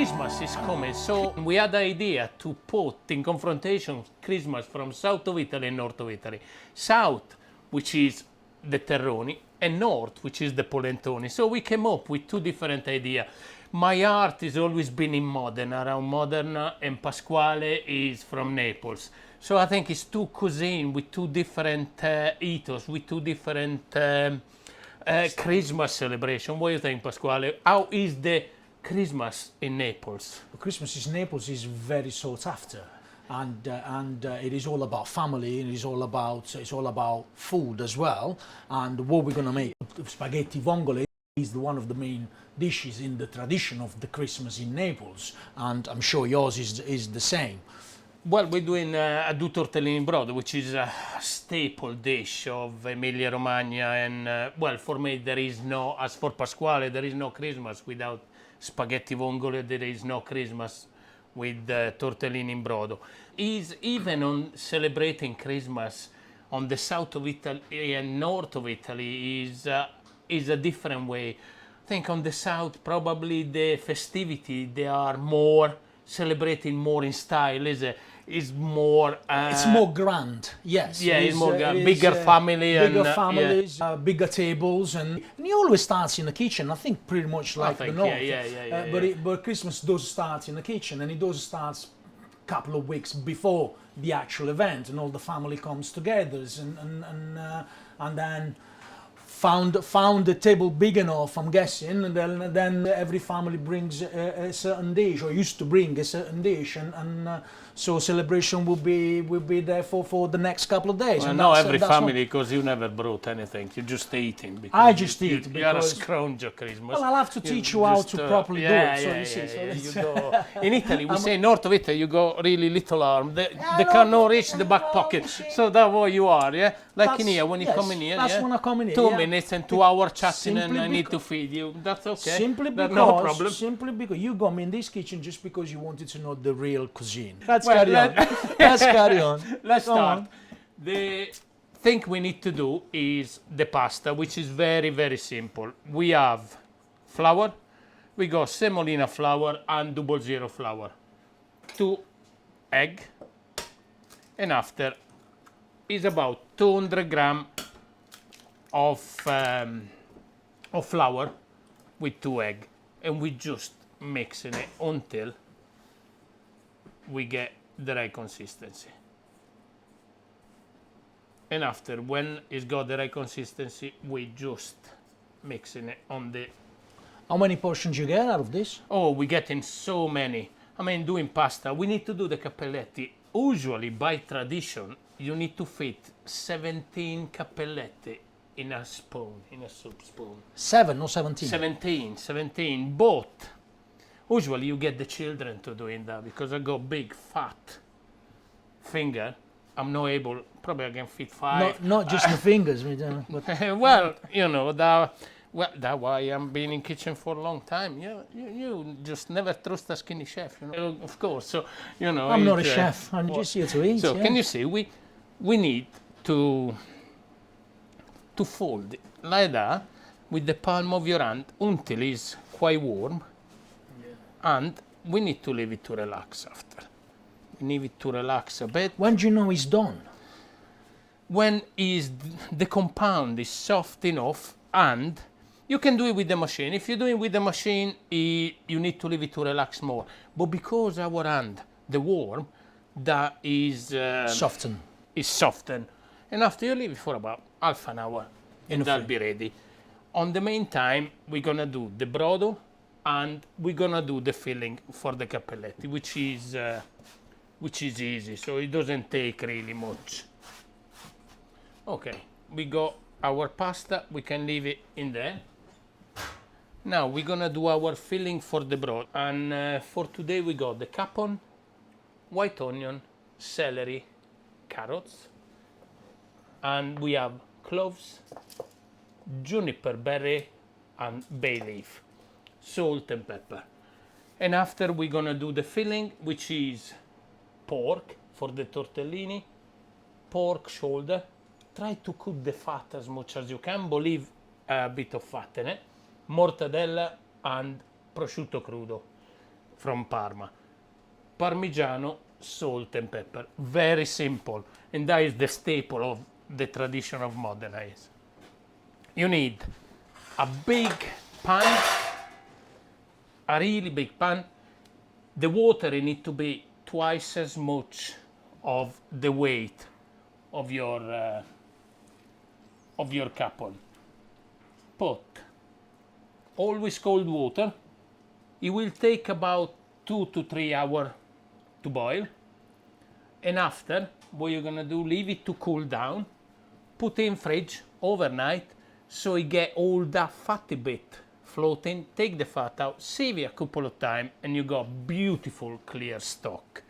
Christmas is coming, so we had the idea to put in confrontation Christmas from south of Italy and north of Italy. South, which is the Terroni, and north, which is the Polentoni. So we came up with two different ideas. My heart has always been in Modena, around Modena, and Pasquale is from Naples. So I think it's two cuisine with two different ethos, with two different Christmas celebration. What do you think, Pasquale? How is the Christmas in Naples? Christmas in Naples is very sought after, and it is all about family. It is all about food as well. And what we're gonna make, spaghetti vongole, is one of the main dishes in the tradition of the Christmas in Naples, and I'm sure yours is the same. Well, we're doing a do tortellini brodo, which is a staple dish of Emilia Romagna, and well, for me there is no, as for Pasquale, there is no Christmas without spaghetti vongole. There is no Christmas with tortellini in brodo. Is even on celebrating Christmas on the south of Italy and north of Italy is a different way. I think on the south probably the festivity they are more celebrating more in style, is more it's more grand, yes. Yeah, it's more bigger family, bigger and families, bigger tables, and it always starts in the kitchen. I think pretty much like the north. But Christmas does start in the kitchen, and it does start a couple of weeks before the actual event, and all the family comes together, and then found the table big enough, I'm guessing, and then every family brings a certain dish, or used to bring a certain dish, and so celebration will be there for the next couple of days. Well, not every family, because you never brought anything. You just eating. I just eat. You are a scrounge at Christmas. Well, I'll have to teach you how to properly do it. You go, in Italy, we say north of Italy, you go really little arm. They cannot reach the back pocket. So that's what you are, yeah? Like in here, when you come in here, that's when I come in here. 2 minutes and 2 hours chatting, and I need to feed you. That's okay. Simply because, no problem. Simply because you got me in this kitchen just because you wanted to know the real cuisine. Let's carry on. Let's carry on. Let's start. The thing we need to do is the pasta, which is very, very simple. We have flour. We got semolina flour and 00 flour. 2 egg. And after is about 200 grams of flour with 2 eggs, and we just mixing it until we get the right consistency. And after, when it's got the right consistency, we just mixing it on the... How many portions you get out of this? Oh, we getting so many. I mean, doing pasta, we need to do the cappelletti. Usually, by tradition, you need to fit 17 cappelletti in a spoon, in a soup spoon. 7 or 17? 17, but usually you get the children to doing that, because I got big fat finger. I'm not able, probably I can fit 5. Not just the fingers. But well, you know, that's why I'm been in kitchen for a long time. You just never trust a skinny chef, you know. Of course, so, you know. I'm not a chef, I'm just here to eat. So can you see, we need to fold it like that with the palm of your hand until it's quite warm, and we need to leave it to relax after. We need it to relax a bit. When do you know it's done? When the compound is soft enough, and you can do it with the machine. If you do it with the machine, you need to leave it to relax more. But because our hand, the warm, that is soften. Is softened. And after you leave it for about half an hour, and that'll be ready. On the meantime, we're gonna do the brodo, and we're gonna do the filling for the cappelletti, which is easy, so it doesn't take really much. Okay, we got our pasta, we can leave it in there. Now we're gonna do our filling for the broth, and for today we got the capon, white onion, celery, carrots, and we have cloves, juniper berry, and bay leaf, salt and pepper. And after we're gonna do the filling, which is pork for the tortellini, pork shoulder. Try to cook the fat as much as you can, but leave a bit of fat in it. Mortadella and prosciutto crudo. from Parma. Parmigiano, salt and pepper. Very simple. And that is the staple of the tradition of Modena is. You need a big pan, a really big pan. The water need to be twice as much of the weight of your capon. Put always cold water. It will take about 2 to 3 hours to boil. And after, what you're gonna do, leave it to cool down, put in fridge overnight, so you get all that fatty bit floating, take the fat out, save it a couple of times, and you got beautiful clear stock.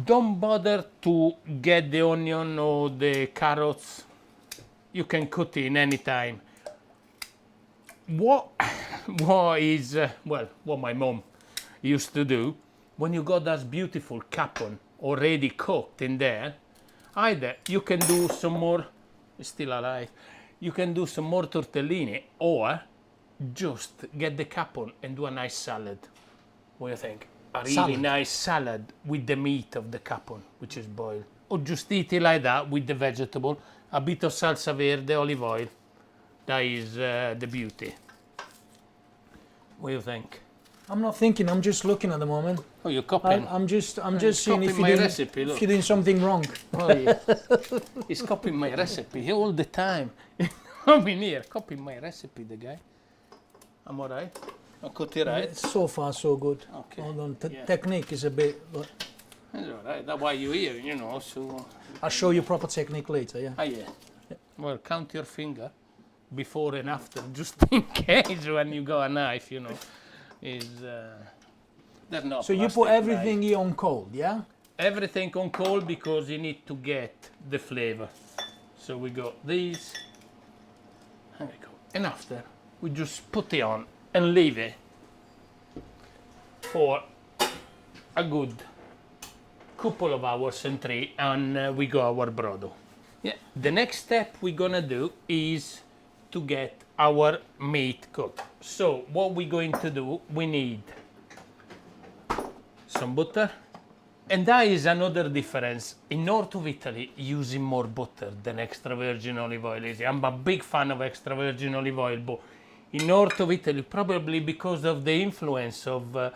Don't bother to get the onion or the carrots. You can cut in any time. What my mom used to do, when you got that beautiful capon already cooked in there, either you can do some more, still alive, you can do some more tortellini, or just get the capon and do a nice salad. What do you think? A really nice salad with the meat of the capon, which is boiled. Or just eat it like that with the vegetable, a bit of salsa verde, olive oil. That is the beauty. What do you think? I'm not thinking, I'm just looking at the moment. Oh, you're copying? I'm just seeing if recipe, if you're doing something wrong. Oh, yeah. He's copying my recipe all the time. I'm in here, copying my recipe, the guy. I'm all right. I cut it right. So far, so good. Okay. Hold on, technique is a bit... That's all right. That's why you're here, you know, so... I'll show you proper technique later, yeah. Ah, yeah. Well, count your finger before and after, just in case when you got a knife, you know, they're not So you put plastic everything knife. here on cold, yeah? Everything on cold because you need to get the flavor. So we got these. There we go. And after, we just put it on and leave it for a good couple of hours and 3, and we got our brodo. Yeah. The next step we're gonna do is to get our meat cooked. So what we're going to do, we need some butter, and that is another difference. In north of Italy, using more butter than extra virgin olive oil is. I'm a big fan of extra virgin olive oil, but in north of Italy, probably because of the influence of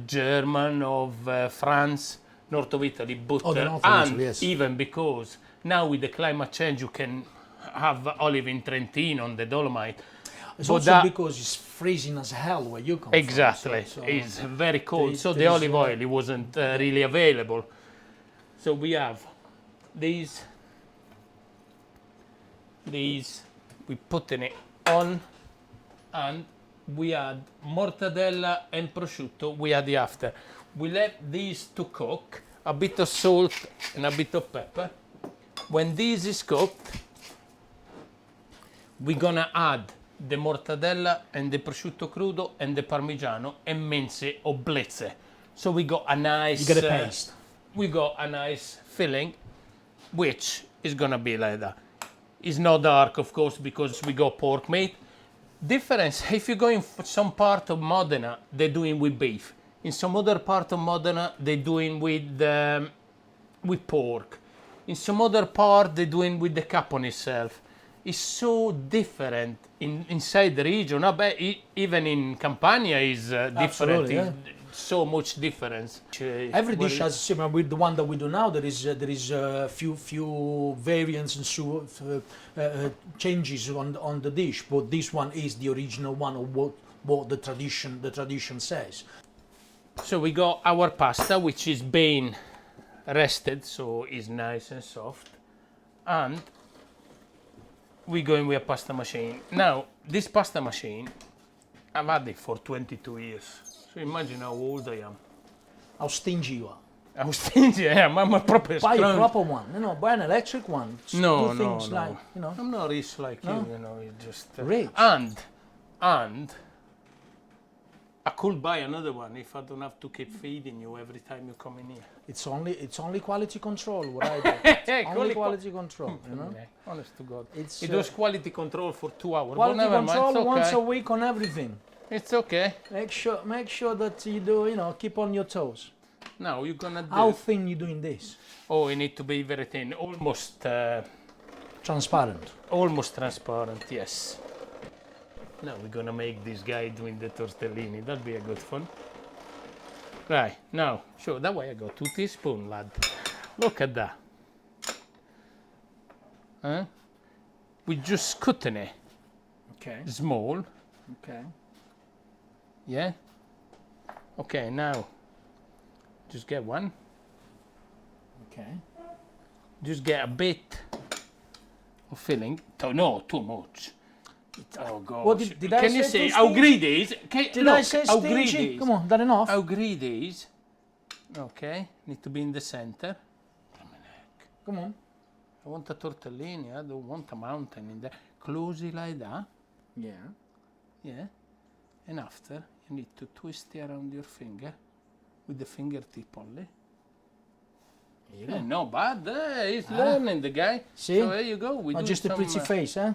German, of France, north of Italy, butter, and Italy, yes. Even because now with the climate change, you can have olive in Trentino on the Dolomite. It's also because it's freezing as hell where you come exactly. from. So it's very cold, so the olive oil it wasn't really available. So we have these, we put in it on, and we add mortadella and prosciutto, we add the after. We let these to cook, a bit of salt and a bit of pepper. When this is cooked, we're gonna add the mortadella and the prosciutto crudo and the parmigiano and mince it or blitz. So we got a nice... You get a paste. We got a nice filling, which is gonna be like that. It's not dark, of course, because we got pork meat. Difference, if you go in some part of Modena, they're doing with beef. In some other part of Modena, they're doing with pork. In some other part, they're doing with the capon itself. It's so different inside the region. I bet even in Campania is different. Yeah. So much difference. Every dish has similar with the one that we do now. There is a few variants and changes on the dish, but this one is the original one of what the tradition says. So we got our pasta, which is being rested, so it's nice and soft, and we're going with a pasta machine. Now, this pasta machine, I've had it for 22 years. So imagine how old I am. How stingy you are. How stingy I am. I'm a proper Buy a proper one. Buy an electric one. No. Like, I'm not rich like you. It's just rich. And I could buy another one if I don't have to keep feeding you every time you come in here. It's only quality control what I do. Only quality control, Honest to God. It does quality control for 2 hours. Quality control once a week on everything. It's okay. Make sure that you do, keep on your toes. Now you're gonna do. How thin you doing this? Oh, you need to be very thin, almost Transparent. almost transparent. Yes. Now we're gonna make this guy doing the tortellini. That'll be a good fun. Right now, so that way I got 2 teaspoons, lad. Look at that. Huh? We just cutting it Okay. small. Okay. Yeah. Okay, now just get one. Okay. Just get a bit of filling. No, too much. Oh gosh. What did I Can you say say too how stingy? greedy is? Did I say how stingy? greedy is? Come on, that enough? How greedy is? Okay, need to be in the center. Come on. I want a tortellini, I don't want a mountain in there. Close it like that, Yeah. yeah. And after, you need to twist it around your finger with the fingertip only. Here you go. No bad, he's learning, the guy. See? So there you go. We Oh, do just a some, pretty face, huh?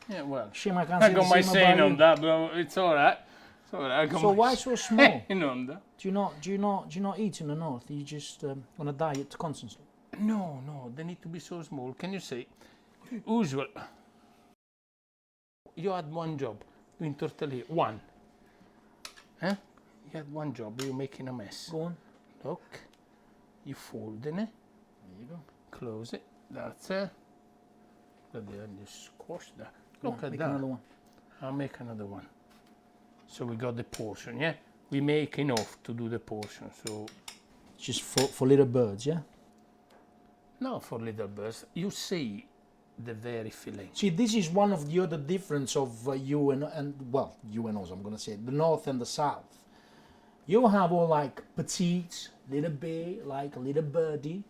Yeah, well. Shame I can't I see got the my same saying about on you. that, but it's alright. It's alright. I got So my why so small? saying on that. Do you not eat in the north? You just on a diet constantly. No, they need to be so small. Can you say, usual, you had one job doing tortellini, one. Huh? You had one job, you're making a mess. Go on. Look, you fold in it, There you go. close it, that's it. Look there, you squash that. Look at Make that. another one. I'll make another one. So we got the portion, yeah? We make enough to do the portion, so Just for little birds, yeah. no for little birds. You see the very filling. See, this is one of the other difference of you and you and us. I'm gonna say the north and the south. You have all like petite, little bit, like a little birdie.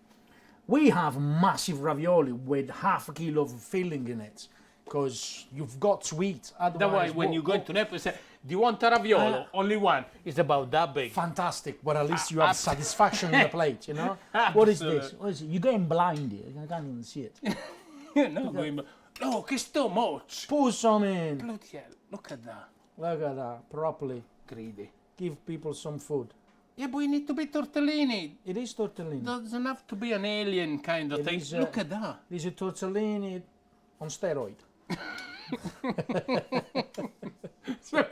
We have massive ravioli with half a kilo of filling in it, because you've got to eat. That's why when you go into Naples, say, do you want a raviolo? Only one. It's about that big. Fantastic, but at least you have satisfaction in the plate, What is this? What is it? You're getting blind here. I can't even see it. No, it's too much. Put some in. Bloody hell, look at that. Look at that, properly. Greedy. Give people some food. Yeah, but you need to be tortellini. It is tortellini. Doesn't have to be an alien kind of thing. is, Look at that. This is tortellini on steroid.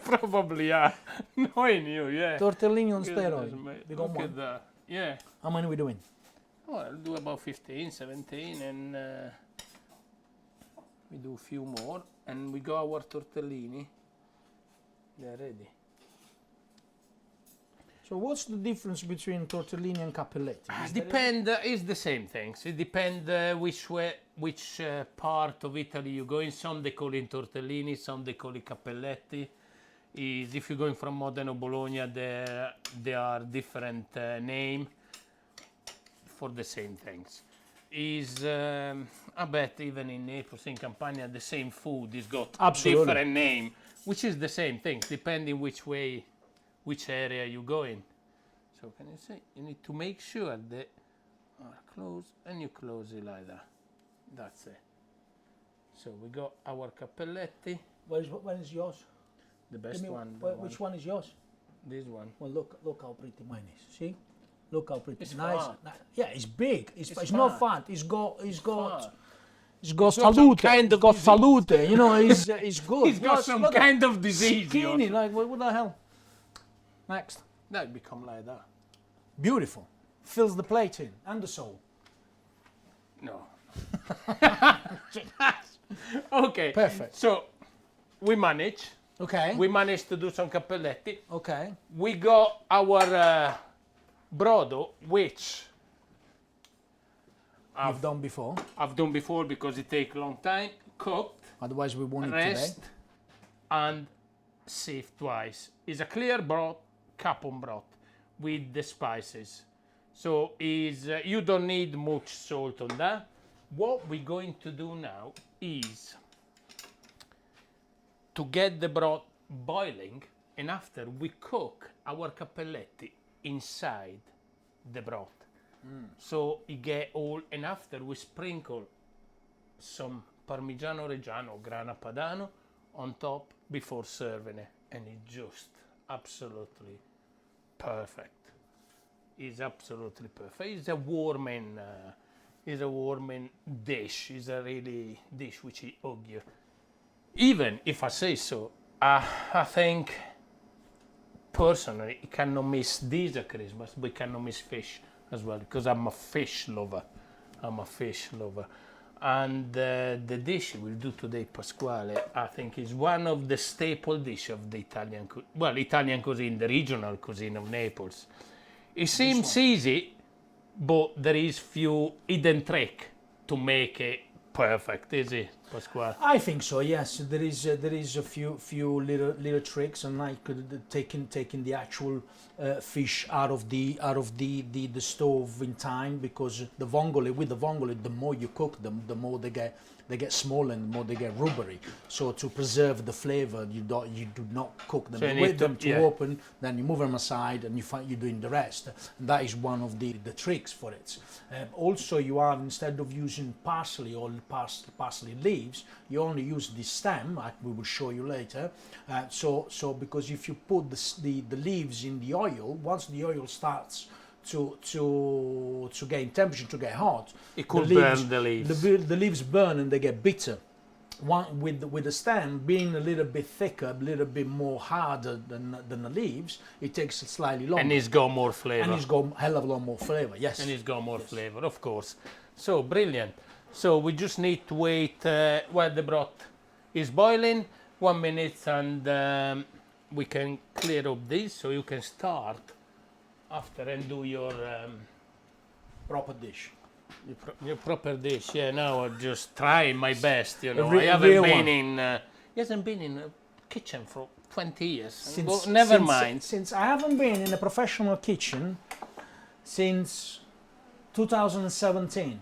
Probably, yeah. Knowing you, yeah. Tortellini on Goodness steroid. me, We got look one. at that. Yeah. How many are we doing? Well, I'll do about 15, 17, and we do a few more, and we got our tortellini. They're ready. So what's the difference between tortellini and cappelletti? It's the same things. It depends which part of Italy you go in. Some they call it tortellini, some they call it cappelletti. If you're going from Modena or Bologna, there are different name for the same things. I bet even in Naples, in Campania, the same food is got Absolutely. different name, which is the same thing, depending which area you go in. So can you see? You need to make sure they are closed, and you close it like that. That's it. So we got our cappelletti, When is yours? the best one. Which one is yours? This one. Well, look how pretty mine is. See? Look how pretty. It's nice. fat. Yeah, it's big. It's It's not fat. fat. It's got got some salute. kind It's of got disease. salute. It's good. He's got some look at- kind of disease. skinny. Yours. Like what the hell? Next. That become like that. Beautiful. Fills the plate in and the soul. No. Okay. Perfect. So we manage. Okay. We managed to do some cappelletti. Okay. We got our brodo, which I've done before. I've done before because it takes a long time. Cooked, Otherwise, we won't eat rest, today. and sieved twice. It's a clear broth, capon broth, with the spices. So you don't need much salt on that. What we're going to do now is to get the broth boiling, and after we cook our cappelletti inside the broth. So it get all, and after we sprinkle some Parmigiano Reggiano, Grana Padano on top before serving it. and it's just absolutely perfect. It's absolutely perfect. It's a warming dish. It's a really dish which is hug you. Even if I say so, I think personally you cannot miss this at Christmas, but you cannot miss fish as well, because I'm a fish lover. And the dish we'll do today, Pasquale, I think is one of the staple dishes of the Italian cuisine, the regional cuisine of Naples. It seems easy, but there is few hidden trick to make it perfect, is it, Pasquale? I think so. Yes, there is a few little tricks, and like taking the actual fish out of the stove in time, because the vongole, the more you cook them, the more they get smaller and the more they get rubbery. So to preserve the flavor, you do not cook them. You wait them to open, then you move them aside, and you're doing the rest. And that is one of the tricks for it. Also, you have, instead of using parsley or parsley leaves, you only use the stem, like we will show you later. So because if you put the leaves in the oil, once the oil starts to gain temperature, to get hot, it could burn the leaves. The leaves burn and they get bitter. One with the stem being a little bit thicker, a little bit more harder than the leaves, it takes slightly longer. And it's got more flavor. And it's got a hell of a lot more flavor, yes. And it's got more flavor, of course. So brilliant. So we just need to wait while the broth is boiling, 1 minute, and we can clear up this, so you can start after and do your proper dish. Your proper dish. Yeah, now I'm just trying my best, you know. He hasn't been in a kitchen for 20 years. Since I haven't been in a professional kitchen since 2017.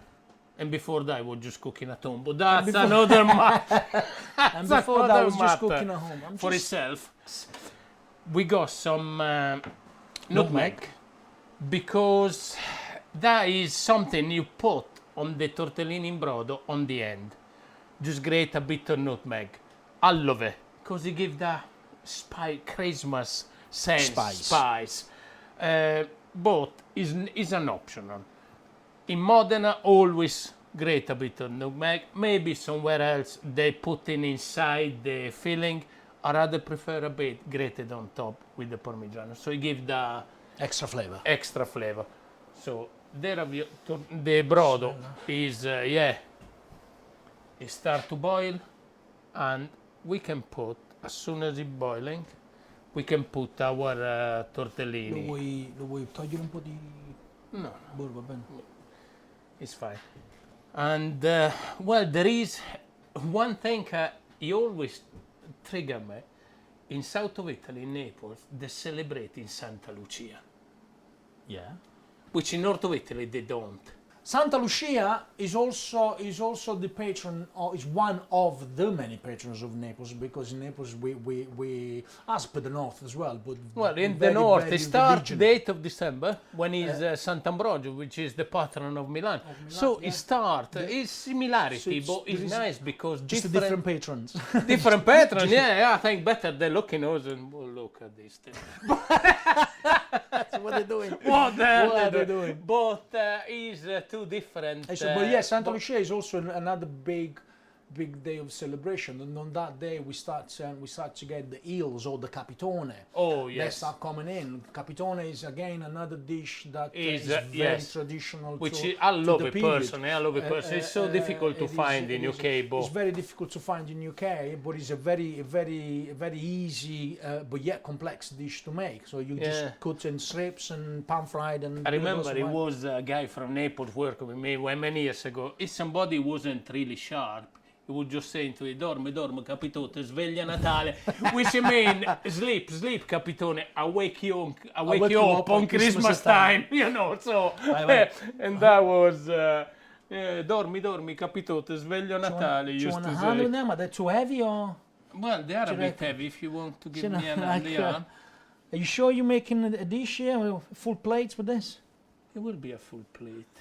And before that, I was just cooking at home. But that's another matter. And before that, I was just cooking at home. For itself. We got some nutmeg, because that is something you put on the tortellini in brodo on the end. Just grate a bit of nutmeg. I love it, because it gives that Christmas sense, spice. But is an optional. In Modena, always grate a bit of nutmeg. Maybe somewhere else they put in inside the filling. I rather prefer a bit grated on top with the Parmigiano, so it gives the extra flavor. So there the brodo is it start to boil, and we can put, as soon as it's boiling, we can put our tortellini. Lo vuoi togliere un po' di No, burro, va bene. It's fine. And there is one thing he always trigger me. In south of Italy, in Naples, they celebrate in Santa Lucia. Yeah. Which in north of Italy they don't. Santa Lucia is also the patron, or is one of the many patrons of Naples, because in Naples we as per the north as well. But in the north, it starts the 8th of December, when is Sant'Ambrogio, which is the patron of Milan. So it starts, it's similarity, but it's nice because just different patrons. Different patrons, yeah. I think better they look in us and look at this thing. That's what they're doing. What are they doing? But is two different. But yes, Santa Lucia is also another big day of celebration, and on that day we start to get the eels or the capitone. Oh yes, they start coming in. Capitone is again another dish that is very traditional. I love it personally. It's so difficult to find in UK. But it's very difficult to find in UK, but it's a very easy but yet complex dish to make. So you just cut in strips and pan fried. And I remember it was a guy from Naples working with me many years ago. If somebody wasn't really sharp, he would just say to it, dorme, capitone, sveglia Natale, which mean, sleep, capitone, I wake you up on Christmas time, you know, so, and that was, dormi, capitone, sveglio Natale, used to say. Do you want to handle them? Are they too heavy, or? Well, they are a bit heavy, if you want to give me an idea. Are you sure you're making a dish here, with full plates with this? It will be a full plate.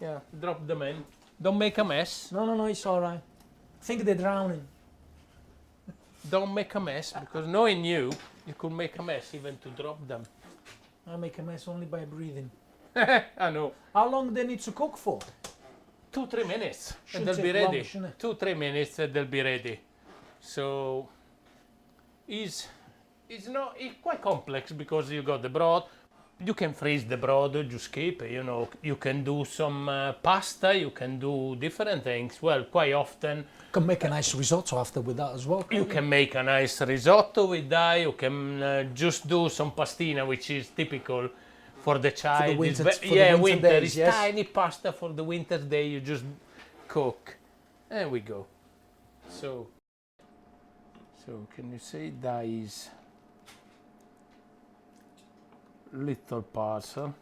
Yeah, drop them in. Don't make a mess. No, it's all right. I think they're drowning. don't make a mess, because knowing you could make a mess even to drop them. I make a mess only by breathing. I know. How long they need to cook for? 2-3 minutes and Shouldn't they'll be take long, ready. shouldn't it? 2-3 minutes and they'll be ready. So it's quite complex because you got the broth. You can freeze the broth, just keep it, you know. You can do some pasta, you can do different things. Well, quite often. You can make a nice risotto after with that as well. You can make a nice risotto with that. You can just do some pastina, which is typical for the child. For the winter winter days, is yes. tiny pasta for the winter day. You just cook. There we go. So can you say that is little parcel?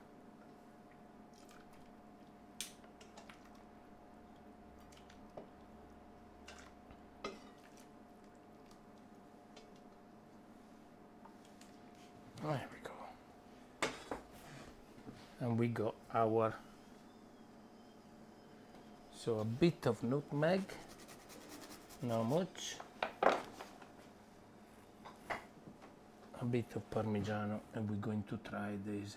There we go. And we got our, so a bit of nutmeg, not much, a bit of Parmigiano, and we're going to try this.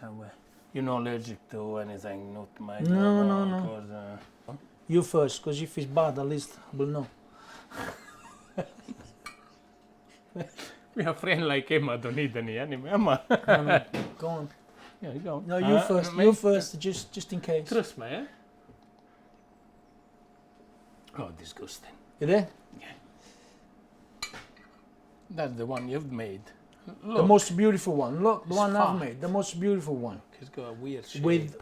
You're not allergic to anything, nutmeg? No. Because, You first, because if it's bad, at least we'll know. we have a friend like him, I don't need any anyway. Go on. Yeah, you go. No, you first. You first, just in case. Trust me, eh? Oh, disgusting. You there? Yeah. That's the one you've made. Look. The most beautiful one. Look, the one fat. I've made. The most beautiful one. It's got a weird shape. With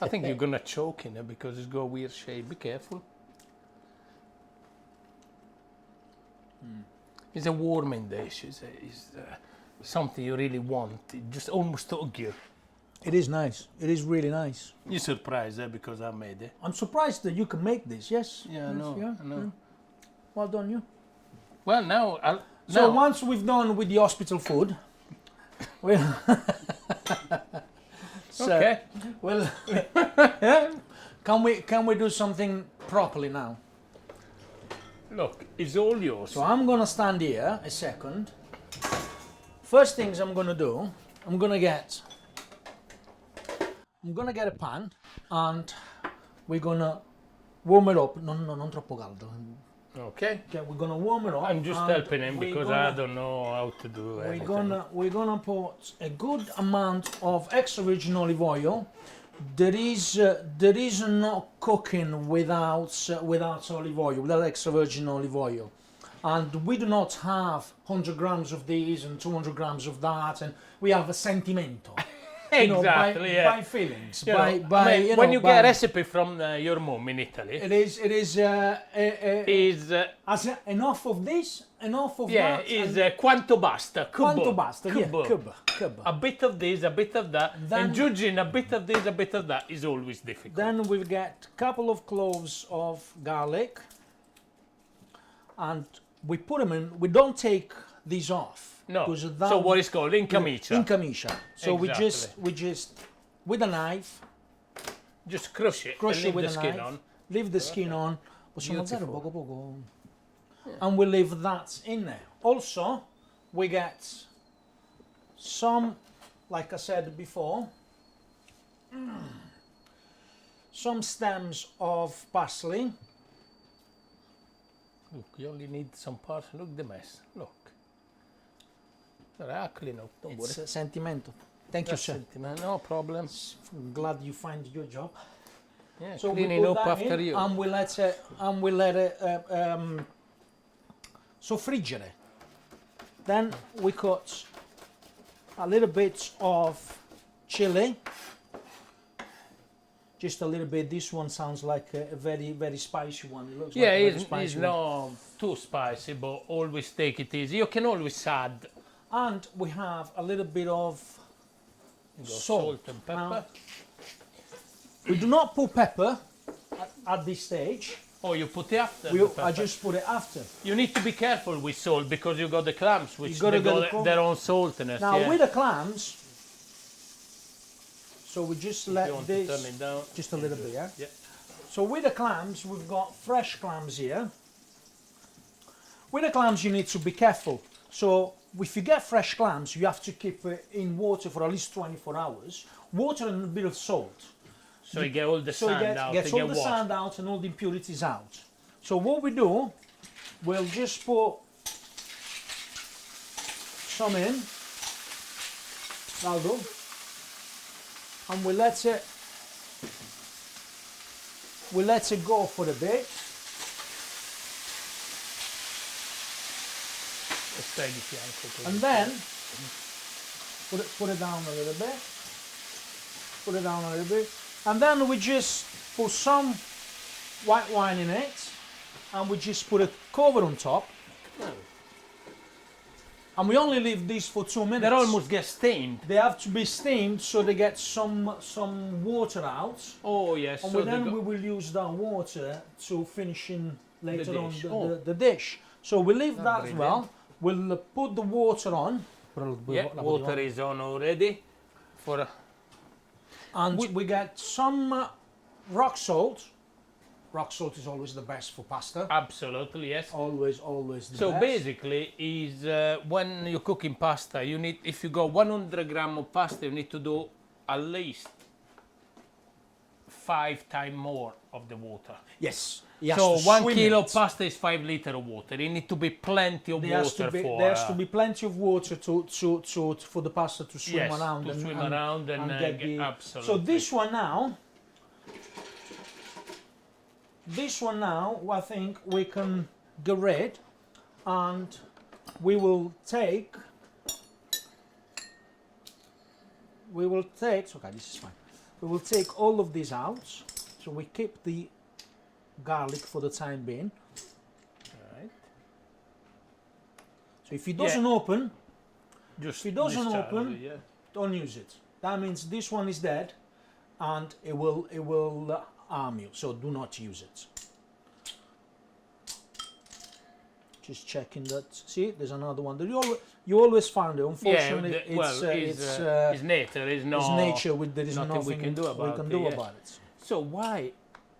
I think you're gonna choke in it because it's got a weird shape. Be careful. It's a warming dish. It's something you really want. It just almost hug you. It is nice. It is really nice. You're surprised, because I made it. I'm surprised that you can make this. Yes. Yeah, yes, I know. yeah, I know. yeah. Well done, you. Well, now So once we've done with the hospital food, we'll okay. Well, can we do something properly now? Look, it's all yours. So I'm gonna stand here a second. First things I'm gonna do, I'm gonna get a pan and we're gonna warm it up. No, non troppo caldo. Okay. Okay, we're gonna warm it up. I'm just and helping him because I don't know how to do anything. We're gonna put a good amount of extra virgin olive oil. There is no cooking without olive oil, without extra virgin olive oil, and we do not have 100 grams of this and 200 grams of that, and we have a sentimento. Exactly, by feelings. When you get a recipe from your mom in Italy, it is as enough of this, enough of that. Yeah, is quanto basta. Quanto basta, cubo. Yeah, cubo. A bit of this, a bit of that, and judging a bit of this, a bit of that is always difficult. Then we get a couple of cloves of garlic, and we put them in. We don't take these off. No. So what is called in camicia. In camicia. So Exactly. we just with a knife. Just crush it. Crush and it leave with the a skin knife. on. Leave the skin on. Beautiful. Poco poco. And we leave that in there. Also, we get some, like I said before, some stems of parsley. Look, you only need some parsley. Look the mess. Look. I'll clean up. Don't worry. It's sentimento. Thank you, sir. No problem. I'm glad you find your job. Yeah, So cleaning we put up that after in, you. and we let it soffriggere. Then we cut a little bit of chili. Just a little bit. This one sounds like a very, very spicy one. It looks Yeah, like a very it's spicy one. not too spicy, but always take it easy. You can always add And we have a little bit of salt and pepper. Now, we do not put pepper at this stage. Oh, you put it after the pepper. I just put it after. You need to be careful with salt because you got the clams, which gotta they get got their own saltiness. Now yeah. with the clams, so we just you let want to this turn it down, just a little bit, yeah? Yeah. So with the clams, we've got fresh clams here. with the clams you need to be careful. So if you get fresh clams, you have to keep it in water for at least 24 hours. Water and a bit of salt. So you get all the sand out. Gets all the sand out and all the impurities out. So what we do, we'll just put some in. That'll do. And we let it go for a bit. And then put it down a little bit. Put it down a little bit. And then we just put some white wine in it, and we just put a cover on top. And we only leave these for 2 minutes. They almost get steamed. They have to be steamed so they get some water out. Oh yes. And so then we will use that water to finish in later on dish. the dish. So we leave that as well. We'll put the water on. Yeah, water is on already. And we get some rock salt. Rock salt is always the best for pasta. Absolutely, yes. Always the best. So basically, is when you're cooking pasta, you need, if you go 100 grams of pasta, you need to do at least 5 times more of the water. Yes. So 1 kilo of pasta is 5 liters of water. It needs to be plenty of water for. There has to be plenty of water for the pasta to swim around. To swim around and get the. Absolutely. So this one now, I think we can get rid, and we will take. Okay, this is fine. We will take all of these out. So we keep the garlic for the time being. Right. So if it doesn't open, yeah. don't use it. That means this one is dead, and it will harm you. So do not use it. Just checking that. See, there's another one. You always find it. Unfortunately, it's nature. It's nature. There is nothing we can do about it. So why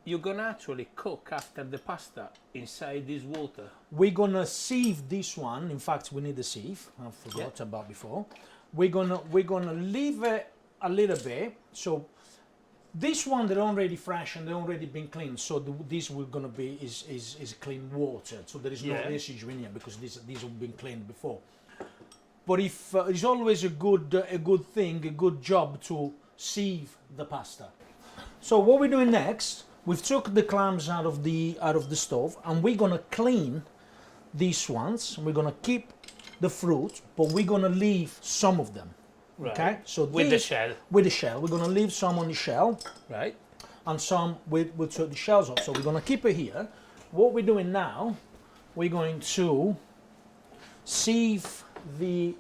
you're gonna actually cook after the pasta inside this water? We're gonna sieve this one. In fact, we need a sieve. I forgot about before. We're gonna leave it a little bit. So this one they're already fresh and they're already been cleaned. So this will gonna be is clean water. So there is no residue in here because these have been cleaned before. But if it's always a good thing, a good job to sieve the pasta. So what we're doing next, we've took the clams out of the stove, and we're gonna clean these ones. We're gonna keep the fruit, but we're gonna leave some of them. Right. Okay. So with the shell. With the shell, we're gonna leave some on the shell. Right. And some we'll take the shells off. So we're gonna keep it here. What we're doing now, we're going to sieve the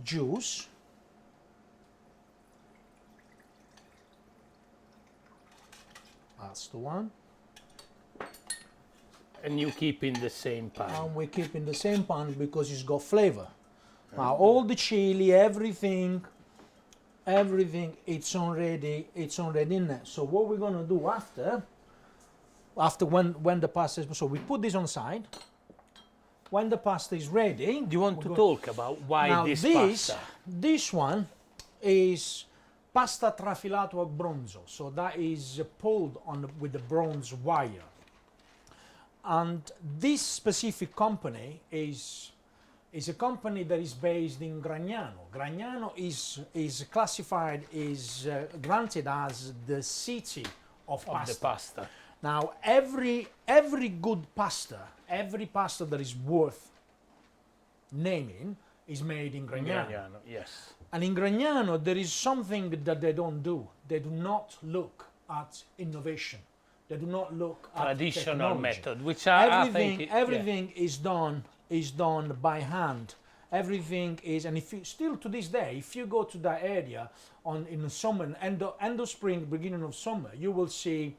juice. That's the one. And you keep in the same pan. And we keep in the same pan because it's got flavor. Now all the chili, everything, it's already in there. So what we're gonna do after when the pasta is, so we put this on the side. When the pasta is ready, do you want to talk about why this pasta? This one is pasta trafilato a bronzo, so that is pulled with the bronze wire. And this specific company is a company that is based in Gragnano. Gragnano is classified, is granted as the city of pasta. The pasta. Now every good pasta, every pasta that is worth naming is made in Gragnano. Yes. And in Gragnano, there is something that they don't do. They do not look at innovation. They do not look at traditional technology. method, which everything is done by hand. Everything is, and if you still to this day, if you go to that area in the summer, end of spring, beginning of summer, you will see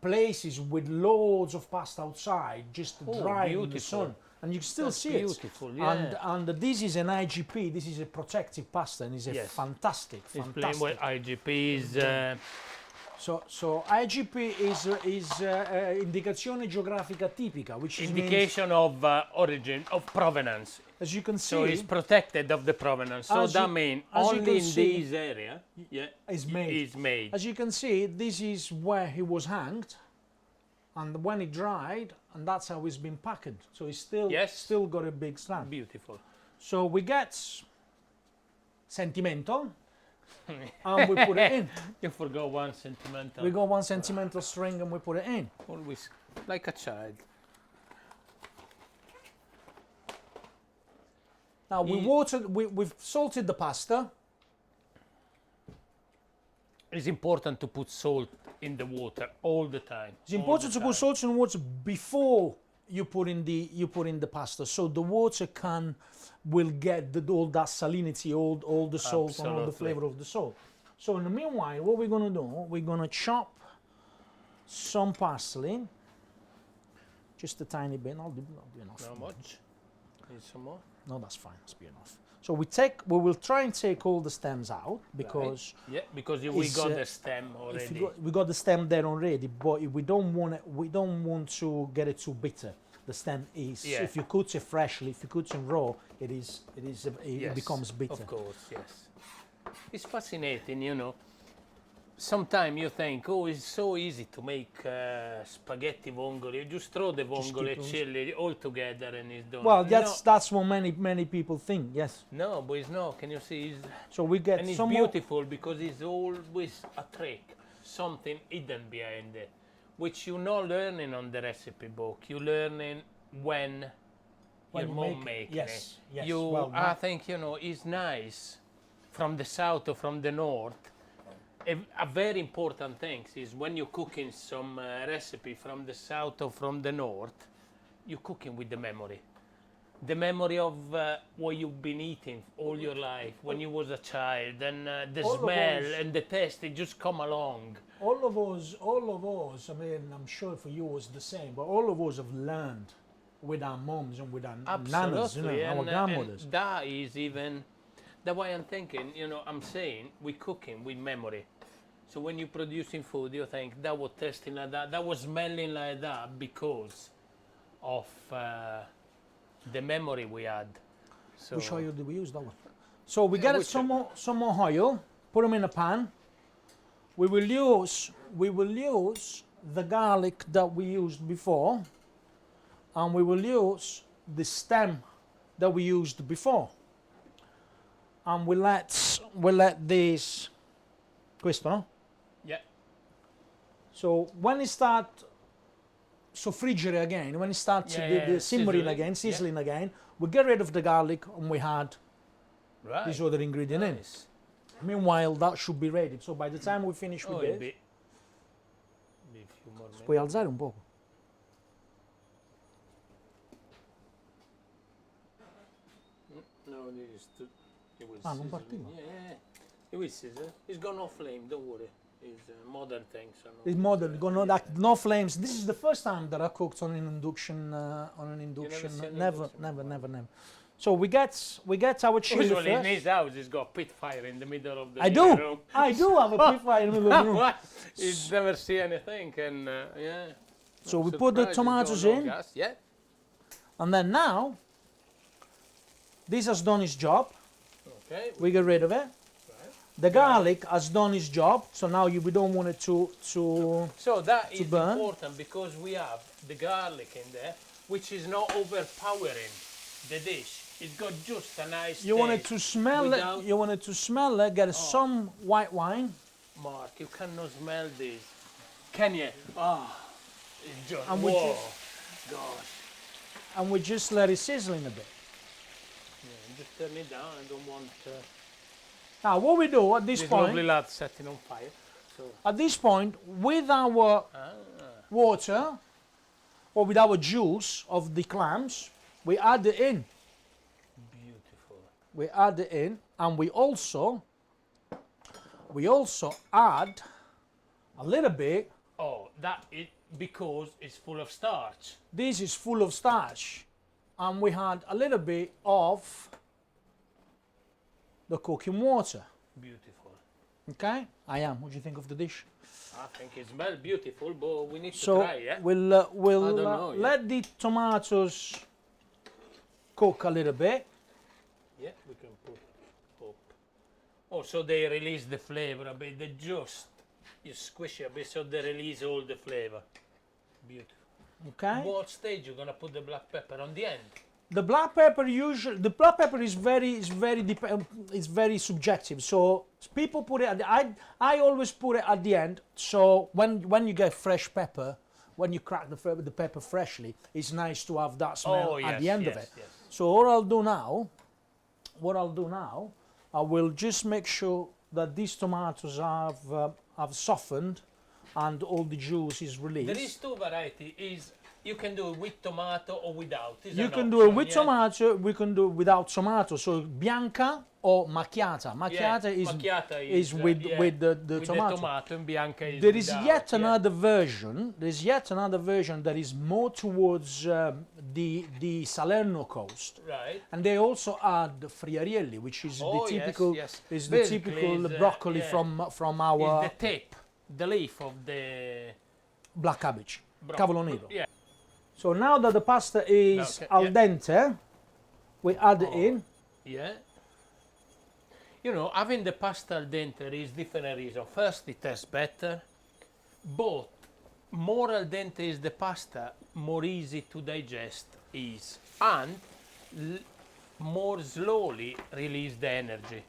places with loads of pasta outside, just dry in the sun. And you can still see it. Yeah. And this is an IGP. This is a protective pasta, and it's a fantastic. It's plain with IGP is So IGP is indicazione geografica tipica, which is Indication of origin, of provenance. as you can see, So it's protected of the provenance. So that means only in see, this area, is made. is made. As you can see, this is where he was hanged, and when it dried, and that's how it's been packaged. So it's still got a big stamp. Beautiful. So we get sentimental, and we put it in. You forgot one sentimental. We got one sentimental string, and we put it in. Always like a child. Now we've salted the pasta. It's important to put salt in the water all the time. It's important to put salt in the water before you put in the pasta, so the water will get all that salinity, all the salt, and all the flavor of the salt. So in the meanwhile, what we're gonna do? We're gonna chop some parsley, just a tiny bit. That'll be enough. Not much. Need some more. No, that's fine. That's be enough. So we will try and take all the stems out because because we got the stem already. We got the stem there already, but we don't want to get it too bitter. The stem is if you cook it freshly, if you cook it raw, it becomes bitter. Of course, yes. It's fascinating, you know. Sometimes you think, oh, it's so easy to make spaghetti vongole. You just throw the vongole chili all together and it's done. Well, that's what many people think. Yes. No, but it's not. Can you see? So we get and it's some beautiful because it's always a trick, something hidden behind it, which you're not learning on the recipe book. You're learning when your mom making it. Yes. I think it's nice from the south or from the north. A very important thing is when you're cooking some recipe from the south or from the north, you're cooking with the memory of what you've been eating all your life when you was a child, and the smell and the taste, it just come along. All of us, I mean, I'm sure for you it was the same, but all of us have learned with our moms and with our nanas, our grandmothers. And that is even, that's why I'm thinking, I'm saying we're cooking with memory. So when you're producing food, you think that was tasting like that, that was smelling like that because of the memory we had. So which oil do we use? That one. So we get some more oil. Put them in a pan. We will use the garlic that we used before, and we will use the stem that we used before. And we let this. Questo, no? Yeah. So when it start friggere again, when it starts the simmering again, sizzling again, we get rid of the garlic and we add this other ingredient in. Meanwhile, that should be ready. So by the time we finish with this, puoi alzare un poco. No, it was non partiva. Yeah. It will sizzle. It's got no flame, don't worry. It's modern thing. So it's modern, no flames. This is the first time that I cooked on an induction. Never. So we get our chili usually first. in his house, he's got a pit fire in the middle of the I do have a pit fire in the middle of the room. He's never seen anything, and So we put the tomatoes in, and then now this has done its job. Okay. We get rid of it. The garlic has done its job, so now we don't want it to So that is burn. important because we have the garlic in there, which is not overpowering the dish. It's got just a nice. You want it to smell it. You want it to smell it. Get some white wine. Mark, you cannot smell this, can you? It's just. And gosh. And we just let it sizzle in a bit. Yeah, just turn it down. I don't want. Now what we do at this point, lovely lad setting on fire. So. At this point, with our water or with our juice of the clams, we add it in. Beautiful. We add it in, and we also add a little bit. Oh, that is because it's full of starch. This is full of starch, and we had a little bit of the cooking water. Beautiful. Okay, I am. What do you think of the dish? I think it smells beautiful, but we need to So try, yeah? we'll I don't know, yeah. let the tomatoes cook a little bit. Yeah, we can put up. Oh, so they release the flavor a bit. You squish it a bit so they release all the flavor. Beautiful. Okay. What stage you gonna put the black pepper on the end? The black pepper is very subjective. So people put it at I always put it at the end. So when you get fresh pepper, when you crack the pepper freshly, it's nice to have that smell at the end of it. Yes. So what I'll do now, I will just make sure that these tomatoes have softened and all the juice is released. There is two varieties. You can do it with tomato or without. You can do it with tomato, we can do it without tomato. So bianca or macchiata. Macchiata is with the tomato. And bianca is There is without, yet another version. There's yet another version that is more towards the Salerno coast. Right. And they also add friarielli, which is the typical is the Basically typical is, broccoli from our is the tip, the leaf of the black cabbage, cavolo nero. Yeah. So now that the pasta is al dente, we add it in. Yeah. You know, having the pasta al dente is different reason. First, it tastes better, but more al dente is the pasta, more easy to digest is, and more slowly release the energy.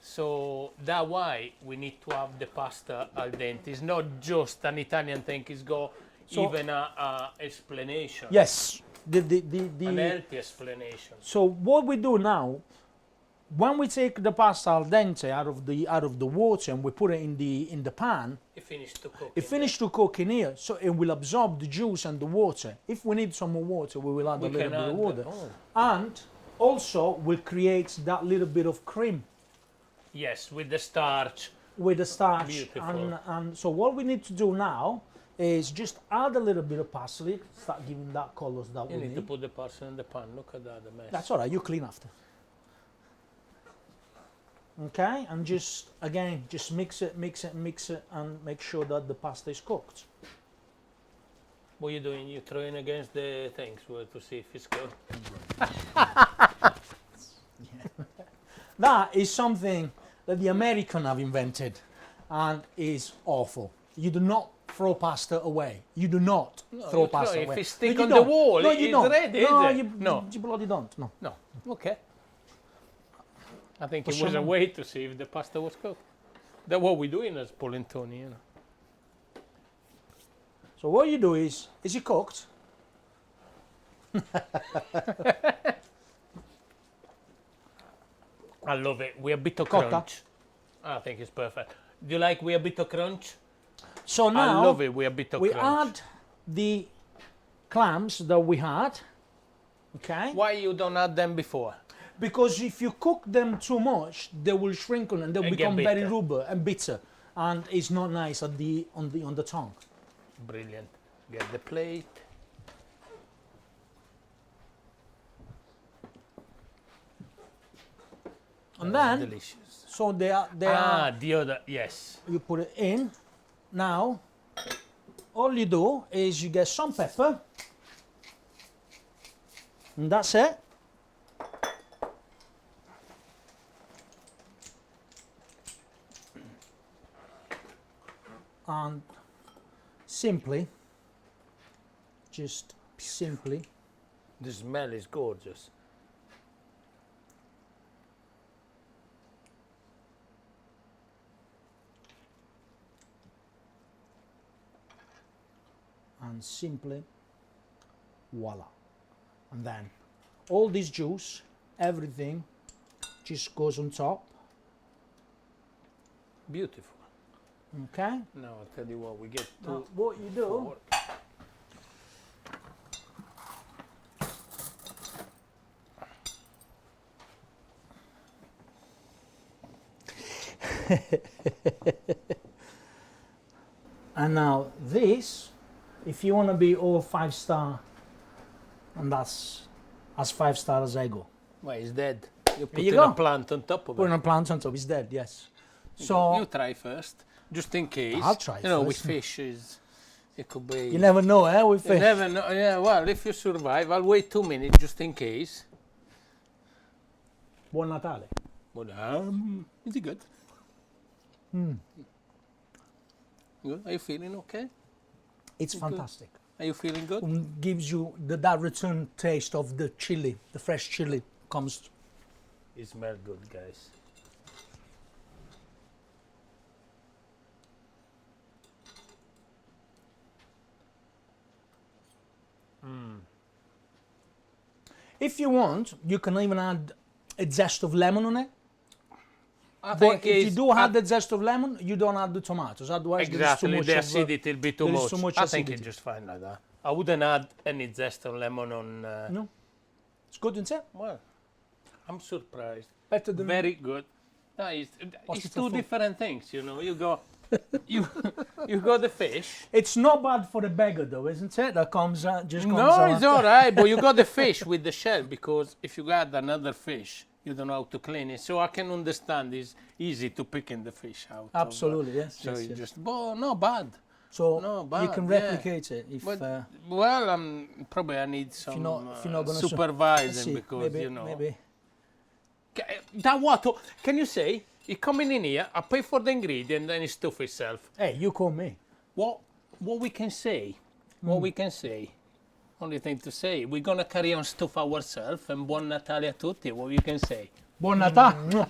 So that's why we need to have the pasta al dente. It's not just an Italian thing, it's got even a explanation. Yes, an healthy explanation. So what we do now, when we take the pasta al dente out of the water and we put it in the pan, it finished to cook. It finished to cook in here, so it will absorb the juice and the water. If we need some more water, we will add a little bit of water, and also will create that little bit of cream. Yes, with the starch. With the starch. Beautiful. And so what we need to do now is just add a little bit of parsley, start giving that colors that we need. You need to put the parsley in the pan. Look at that, the mess. That's all right, you clean after. Okay, and just again, just mix it, and make sure that the pasta is cooked. What are you doing? You throwing against the things to see if it's good? That is something that the Americans have invented and is awful. You do not throw pasta away. You do not throw pasta away. If it's stick on the wall, it's ready, no, is it? You bloody don't. No. Okay. I think it was a way to see if the pasta was cooked. That's what we're doing as polentoni, you know. So what you do is it cooked? I love it. We a bit of crunch. I think it's perfect. Do you like we a bit of crunch? So now I love it. We a bit of crunch. We add the clams that we had. Okay. Why you don't add them before? Because if you cook them too much, they will shrink and they'll become very rubber and bitter, and it's not nice on the tongue. Brilliant. Get the plate. And then, delicious. So they are. The other, yes. You put it in. Now, all you do is you get some pepper, and that's it. And just simply. The smell is gorgeous. And simply, voila. And then all this juice, everything just goes on top. Beautiful. Okay. Now I'll tell you what we get to. Now, what you do. And now this, if you want to be all 5-star, and that's as 5-star as I go. Well, it's dead. You put a plant on top of it. Put a plant on top, it's dead, yes. So you try first. just in case. I'll try it You know, first. with fish it could be. You never know, eh? With You fish. never know. Yeah, well, if you survive, I'll wait 2 minutes just in case. Buon Natale. But is it good? Good. Are you feeling okay? It's fantastic. Are you feeling good? Gives you that return taste of the chili, the fresh chili comes. It smells good, guys. If you want, you can even add a zest of lemon on it. I But think if you do add the zest of lemon, you don't add the tomatoes. Otherwise, exactly there is the too much acidity will be too there is much. too much I think it's acidity. just fine like that. I wouldn't add any zest of lemon on. No, it's good, isn't it? Well, I'm surprised. Better than Very good. No, it's Hospital two food. different things, you know. You go, you got the fish. It's not bad for a beggar, though, isn't it? That comes just comes No, out. it's all right, but you got the fish with the shell because if you got another fish, you don't know how to clean it. So I can understand it's easy to picking the fish out. Absolutely, yes. So yes, you yes. just, but not bad. So no, you bad, can yeah. replicate it if. But, well, probably I need some if you're not gonna supervising see, because maybe, you know. maybe. That what? Can you say? He coming in here, I pay for the ingredient, then he stuff himself. Hey, you call me. What we can say? What we can say? Only thing to say, we're gonna carry on stuff ourselves and buon Natale a tutti. What you can say? Buon Natale.